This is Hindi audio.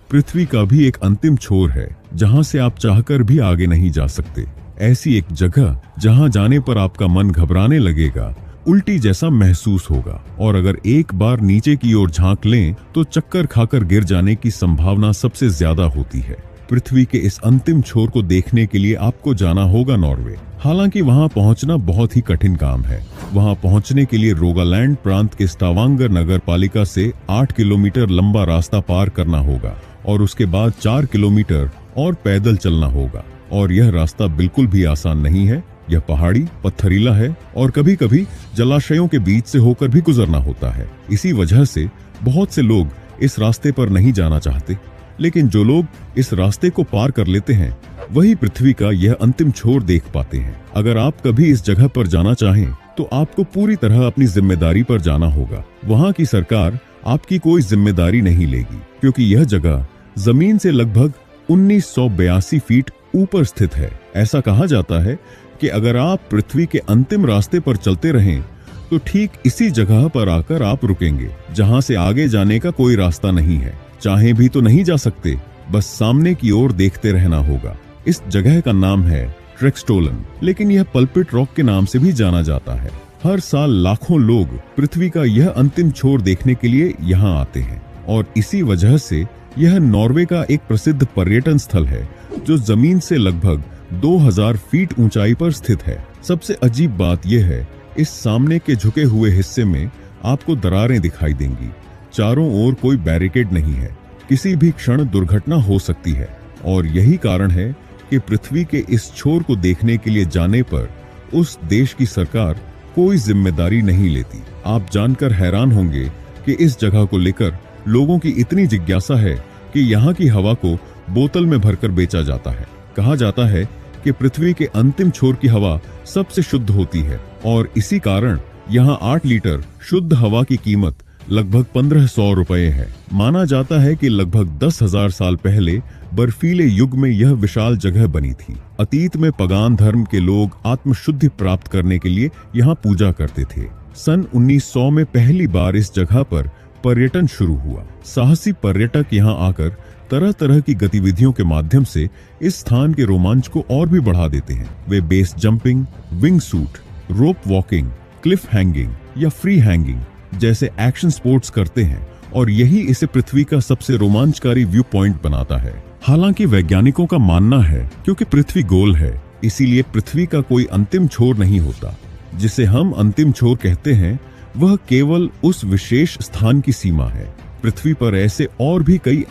पृथ्वी का भी एक अंतिम छोर है जहां से आप चाहकर भी आगे नहीं जा सकते। ऐसी एक जगह जहां जाने पर आपका मन घबराने लगेगा, उल्टी जैसा महसूस होगा, और अगर एक बार नीचे की ओर झांक लें तो चक्कर खाकर गिर जाने की संभावना सबसे ज्यादा होती है। पृथ्वी के इस अंतिम छोर को देखने के लिए आपको जाना होगा नॉर्वे। हालांकि वहां पहुंचना बहुत ही कठिन काम है। वहां पहुंचने के लिए रोगालैंड प्रांत के स्टावांगर नगर पालिका से 8 किलोमीटर लंबा रास्ता पार करना होगा और उसके बाद 4 किलोमीटर और पैदल चलना होगा। और यह रास्ता बिल्कुल भी आसान नहीं है। यह पहाड़ी, पत्थरीला है और कभी कभी जलाशयों के बीच से होकर भी गुजरना होता है। इसी वजह से बहुत से लोग इस रास्ते पर नहीं जाना चाहते, लेकिन जो लोग इस रास्ते को पार कर लेते हैं वही पृथ्वी का यह अंतिम छोर देख पाते हैं। अगर आप कभी इस जगह पर जाना चाहें तो आपको पूरी तरह अपनी जिम्मेदारी पर जाना होगा। वहां की सरकार आपकी कोई जिम्मेदारी नहीं लेगी, क्योंकि यह जगह जमीन से लगभग 1982 फीट ऊपर स्थित है। ऐसा कहा जाता है कि अगर आप पृथ्वी के अंतिम रास्ते पर चलते रहें तो ठीक इसी जगह पर आकर आप रुकेंगे, जहां से आगे जाने का कोई रास्ता नहीं है। चाहे भी तो नहीं जा सकते, बस सामने की ओर देखते रहना होगा। इस जगह का नाम है ट्रेक्स्टोलन, लेकिन यह पल्पिट रॉक के नाम से भी जाना जाता है। हर साल लाखों लोग पृथ्वी का यह अंतिम छोर देखने के लिए यहाँ आते हैं, और इसी वजह से यह नॉर्वे का एक प्रसिद्ध पर्यटन स्थल है जो जमीन से लगभग 2000 फीट ऊंचाई पर स्थित है। सबसे अजीब बात यह है, इस सामने के झुके हुए हिस्से में आपको दरारें दिखाई देंगी। चारों ओर कोई बैरिकेड नहीं है, किसी भी क्षण दुर्घटना हो सकती है, और यही कारण है कि पृथ्वी के इस छोर को देखने के लिए जाने पर उस देश की सरकार कोई जिम्मेदारी नहीं लेती। आप जानकर हैरान होंगे कि इस जगह को लेकर लोगों की इतनी जिज्ञासा है कि यहाँ की हवा को बोतल में भरकर बेचा जाता है। कहा जाता है कि पृथ्वी के अंतिम छोर की हवा सबसे शुद्ध होती है, और इसी कारण यहाँ 8 लीटर शुद्ध हवा की कीमत लगभग 1500 रुपए है। माना जाता है कि लगभग 10,000 साल पहले बर्फीले युग में यह विशाल जगह बनी थी। अतीत में पगान धर्म के लोग आत्मशुद्धि प्राप्त करने के लिए यहाँ पूजा करते थे। सन 1900 में पहली बार इस जगह पर पर्यटन शुरू हुआ। साहसी पर्यटक यहाँ आकर तरह तरह की गतिविधियों के माध्यम से इस स्थान के रोमांच को और भी बढ़ा देते हैं। वे बेस जंपिंग, विंग सूट, रोप वॉकिंग, क्लिफ हैंगिंग या फ्री हैंगिंग जैसे एक्शन स्पोर्ट्स करते हैं, और यही इसे पृथ्वी का सबसे रोमांचकारी व्यू पॉइंट बनाता है। हालांकि वैज्ञानिकों का मानना है क्योंकि पृथ्वी गोल है, इसीलिए पृथ्वी का कोई अंतिम छोर नहीं होता। जिसे हम अंतिम छोर कहते हैं वह केवल उस विशेष स्थान की सीमा है। पृथ्वी पर ऐसे और भी कई